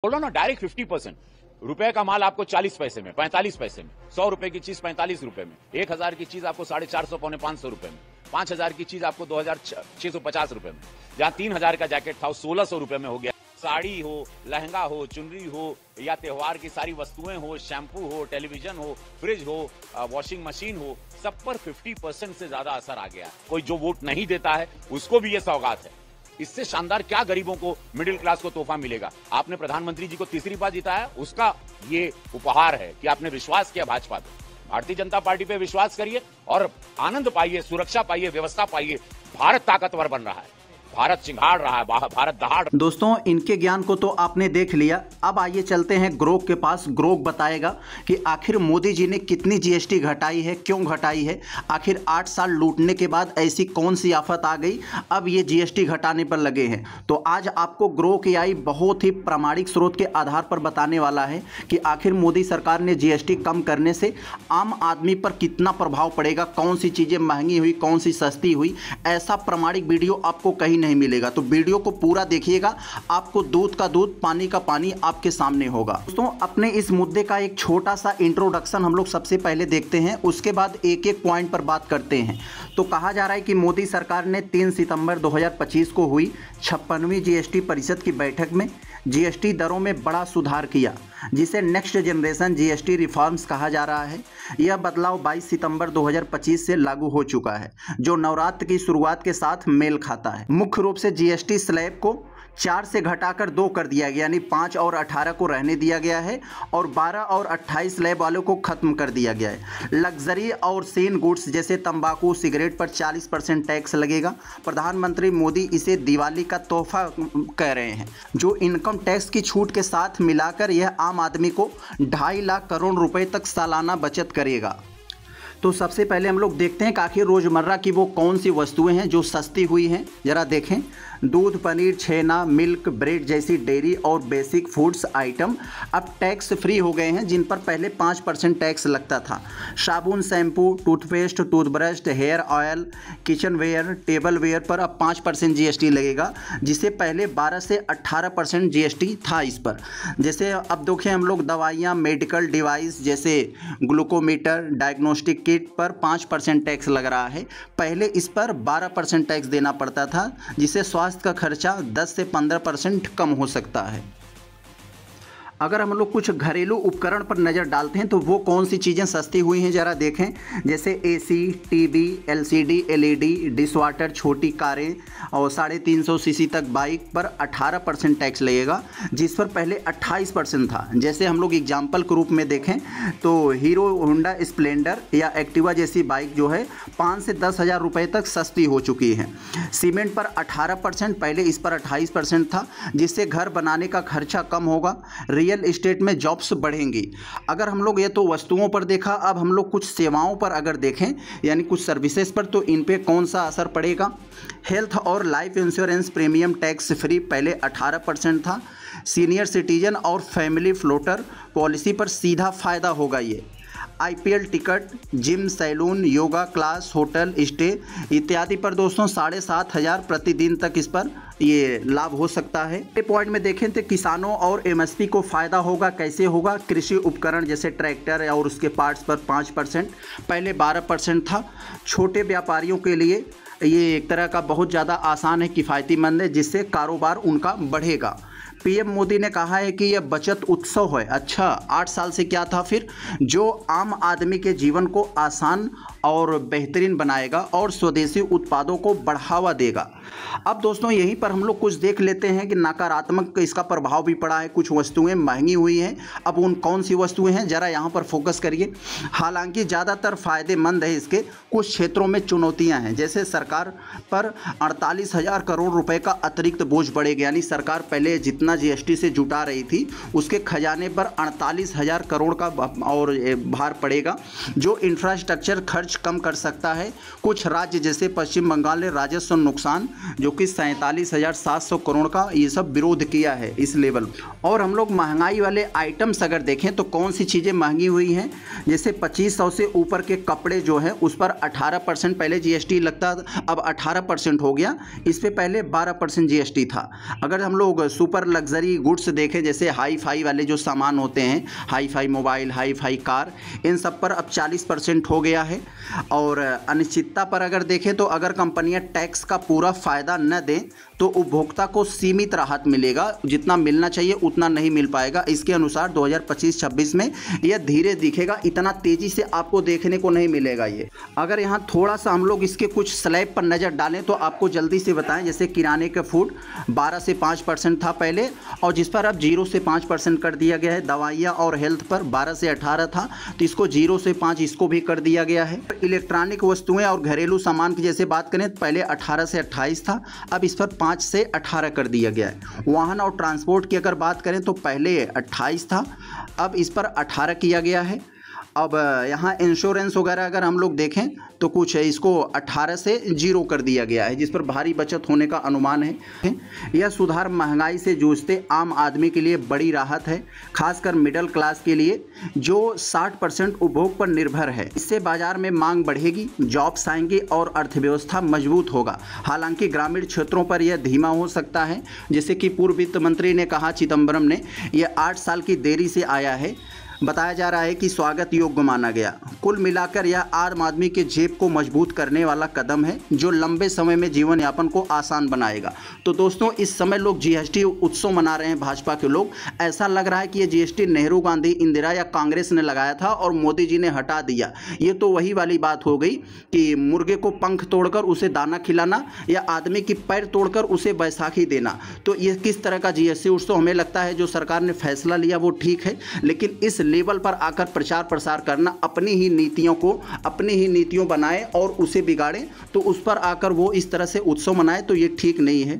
बोलो ना डायरेक्ट 50%। रुपए का माल आपको 40 पैसे में, 45 पैसे में, 100 रुपए की चीज 45 रुपए में, 1000 की चीज आपको 450 पौने 500 रुपए में, 5000 की चीज आपको 2650 रुपए में, जहां 3000 का जैकेट था 1600 रुपए में हो गया। साड़ी हो, लहंगा हो, चुनरी हो, या त्योहार की सारी वस्तुएं हो, शैम्पू हो, टेलीविजन हो, फ्रिज हो, वॉशिंग मशीन हो, सब पर 50% से ज्यादा असर आ गया। कोई जो वोट नहीं देता है उसको भी ये सौगात है। इससे शानदार क्या गरीबों को, मिडिल क्लास को तोहफा मिलेगा। आपने प्रधानमंत्री जी को तीसरी बार जिताया, उसका ये उपहार है कि आपने विश्वास किया भाजपा पे। भारतीय जनता पार्टी पे विश्वास करिए और आनंद पाइए, सुरक्षा पाइए, व्यवस्था पाइए। भारत ताकतवर बन रहा है, भारत चिंगाड़ रहा है, भारत दहाड़। दोस्तों, इनके ज्ञान को तो आपने देख लिया। अब आइए चलते हैं ग्रोक के पास। ग्रोक बताएगा कि आखिर मोदी जी ने कितनी जीएसटी घटाई है, क्यों घटाई है, आखिर 8 साल लूटने के बाद ऐसी कौन सी आफत आ गई, अब ये जीएसटी घटाने पर लगे हैं। तो आज आपको ग्रोक एआई बहुत ही प्रामाणिक स्रोत के आधार पर बताने वाला है कि आखिर मोदी सरकार ने जीएसटी कम करने से आम आदमी पर कितना प्रभाव पड़ेगा, कौन सी चीज़ें महंगी हुई, कौन सी सस्ती हुई। ऐसा प्रामाणिक वीडियो आपको कहीं नहीं मिलेगा। तो वीडियो को पूरा देखिएगा, आपको दूध का दूध, पानी का पानी आपके सामने होगा। दोस्तों, अपने इस मुद्दे का एक छोटा सा इंट्रोडक्शन हम लोग सबसे पहले देखते हैं, उसके बाद एक एक पॉइंट पर बात करते हैं। तो कहा जा रहा है कि मोदी सरकार ने 3 सितंबर 2025 को हुई 56वीं जीएसटी परिषद की बैठक में जीएसटी दरों में बड़ा सुधार किया, जिसे नेक्स्ट जनरेशन जीएसटी रिफॉर्म्स कहा जा रहा है। यह बदलाव 22 सितंबर 2025 से लागू हो चुका है, जो नवरात्र की शुरुआत के साथ मेल खाता है। मुख्य रूप से जीएसटी स्लैब को 4 से घटाकर 2 कर दिया गया, यानी 5 और 18 को रहने दिया गया है, और 12 और 28 स्लैब वालों को खत्म कर दिया गया है। लग्जरी और सेन गुड्स जैसे तंबाकू, सिगरेट पर 40% टैक्स लगेगा। प्रधानमंत्री मोदी इसे दिवाली का तोहफा कह रहे हैं, जो इनकम टैक्स की छूट के साथ मिलाकर यह आम आदमी को 2.5 लाख करोड़ रुपए तक सालाना बचत करेगा। तो सबसे पहले हम लोग देखते हैं कि आखिर रोज़मर्रा की वो कौन सी वस्तुएं हैं जो सस्ती हुई हैं। ज़रा देखें, दूध, पनीर, छेना, मिल्क, ब्रेड जैसी डेयरी और बेसिक फूड्स आइटम अब टैक्स फ्री हो गए हैं, जिन पर पहले 5% टैक्स लगता था। साबुन, shampoo, toothpaste, toothbrush, hair oil, kitchen ware, table ware पर अब 5% जीएसटी लगेगा, जिसे पहले 12 से 18% जीएसटी था इस पर। जैसे अब देखें हम लोग, दवाइयाँ, मेडिकल डिवाइस जैसे ग्लूकोमीटर, डायग्नोस्टिक किट पर 5% टैक्स लग रहा है। पहले इस पर 12% टैक्स देना पड़ता था, जिससे स्वास्थ्य का खर्चा 10 से 15% कम हो सकता है। अगर हम लोग कुछ घरेलू उपकरण पर नज़र डालते हैं तो वो कौन सी चीज़ें सस्ती हुई हैं ज़रा देखें। जैसे AC, TV, LCD, LED, dish water, छोटी कारें और 350 सीसी तक बाइक पर 18% टैक्स लगेगा, जिस पर पहले 28% था। जैसे हम लोग एग्जाम्पल के रूप में देखें तो हीरो होंडा स्प्लेंडर या एक्टिवा जैसी बाइक जो है 5 से 10 हज़ार रुपये तक सस्ती हो चुकी है। सीमेंट पर 18%, पहले इस पर 28% था, जिससे घर बनाने का खर्चा कम होगा। रियल एस्टेट में जॉब्स बढ़ेंगी। अगर हम लोग ये तो वस्तुओं पर देखा, अब हम लोग कुछ सेवाओं पर अगर देखें, यानी कुछ सर्विसेज पर, तो इन पे कौन सा असर पड़ेगा। हेल्थ और life insurance premium tax free पहले 18% था। सीनियर सिटीजन और फैमिली फ्लोटर पॉलिसी पर सीधा फ़ायदा होगा। ये IPL ticket, gym, salon, yoga class, hotel stay इत्यादि पर दोस्तों 7,500 प्रतिदिन तक इस पर ये लाभ हो सकता है। ये पॉइंट में देखें तो किसानों और एमएसपी को फ़ायदा होगा। कैसे होगा? कृषि उपकरण जैसे ट्रैक्टर और उसके पार्ट्स पर 5%, पहले 12% था। छोटे व्यापारियों के लिए ये एक तरह का बहुत ज़्यादा आसान है, किफ़ायतीमंद है, जिससे कारोबार उनका बढ़ेगा। पीएम मोदी ने कहा है कि यह बचत उत्सव है। अच्छा, 8 साल से क्या था फिर? जो आम आदमी के जीवन को आसान और बेहतरीन बनाएगा और स्वदेशी उत्पादों को बढ़ावा देगा। अब दोस्तों यहीं पर हम लोग कुछ देख लेते हैं कि नकारात्मक इसका प्रभाव भी पड़ा है। कुछ वस्तुएं महंगी हुई हैं। अब उन कौन सी वस्तुएं हैं ज़रा यहाँ पर फोकस करिए। हालांकि ज़्यादातर फ़ायदेमंद है, इसके कुछ क्षेत्रों में चुनौतियाँ हैं। जैसे सरकार पर 48,000 करोड़ रुपए का अतिरिक्त बोझ बढ़ेगा, यानी सरकार पहले जितना जीएसटी से जुटा रही थी उसके खजाने पर 48,000 करोड़ का और भार पड़ेगा, जो इंफ्रास्ट्रक्चर खर्च खर्च कम कर सकता है। कुछ राज्य जैसे पश्चिम बंगाल ने राजस्व नुकसान जो कि 47,700 करोड़ का ये सब विरोध किया है इस लेवल। और हम लोग महंगाई वाले आइटम्स अगर देखें तो कौन सी चीज़ें महंगी हुई हैं, जैसे 2500 से ऊपर के कपड़े जो हैं उस पर 18% पहले जीएसटी लगता था, अब 18% हो गया। इस पे पहले 12% जीएसटी था। अगर हम लोग सुपर लग्जरी गुड्स देखें जैसे हाई फाई वाले जो सामान होते हैं, hi-fi mobile, hi-fi car, इन सब पर अब 40% हो गया है। और अनिश्चितता पर अगर देखें तो अगर कंपनियां टैक्स का पूरा फ़ायदा न दें तो उपभोक्ता को सीमित राहत मिलेगा, जितना मिलना चाहिए उतना नहीं मिल पाएगा। इसके अनुसार 2025-26 में यह धीरे दिखेगा, इतना तेज़ी से आपको देखने को नहीं मिलेगा ये। अगर यहाँ थोड़ा सा हम लोग इसके कुछ स्लैब पर नज़र डालें तो आपको जल्दी से बताएं, जैसे किराने का फूड 12 से 5% था पहले और जिस पर अब 0 से 5% कर दिया गया है। दवाइयाँ और हेल्थ पर 12 से 18 था तो इसको 0 से 5 इसको भी कर दिया गया है। इलेक्ट्रॉनिक वस्तुएं और घरेलू सामान की जैसे बात करें पहले 18 से 28 था, अब इस पर 5 से 18 कर दिया गया है। वाहन और ट्रांसपोर्ट की अगर बात करें तो पहले 28 था, अब इस पर 18 किया गया है। अब यहाँ इंश्योरेंस वगैरह अगर हम लोग देखें तो कुछ है, इसको 18 से 0 कर दिया गया है, जिस पर भारी बचत होने का अनुमान है। यह सुधार महंगाई से जूझते आम आदमी के लिए बड़ी राहत है, खासकर मिडिल क्लास के लिए जो 60% उपभोग पर निर्भर है। इससे बाजार में मांग बढ़ेगी, जॉब्स आएंगे और अर्थव्यवस्था मजबूत होगा। हालांकि ग्रामीण क्षेत्रों पर यह धीमा हो सकता है, जैसे कि पूर्व वित्त मंत्री ने कहा चिदम्बरम ने, यह 8 साल की देरी से आया है। बताया जा रहा है कि स्वागत योग्य माना गया। कुल मिलाकर यह आम आदमी के जेब को मजबूत करने वाला कदम है जो लंबे समय में जीवन यापन को आसान बनाएगा। तो दोस्तों इस समय लोग जीएसटी उत्सव मना रहे हैं, भाजपा के लोग। ऐसा लग रहा है कि ये जीएसटी नेहरू, गांधी, इंदिरा या कांग्रेस ने लगाया था और मोदी जी ने हटा दिया। ये तो वही वाली बात हो गई कि मुर्गे को पंख तोड़कर उसे दाना खिलाना या आदमी की पैर तोड़कर उसे बैसाखी देना। तो ये किस तरह का जीएसटी उत्सव? हमें लगता है जो सरकार ने फैसला लिया वो ठीक है, लेकिन इस लेवल पर आकर प्रचार प्रसार करना, अपनी ही नीतियों बनाए और उसे बिगाड़े, तो उस पर आकर वो इस तरह से उत्सव मनाए तो ये ठीक नहीं है।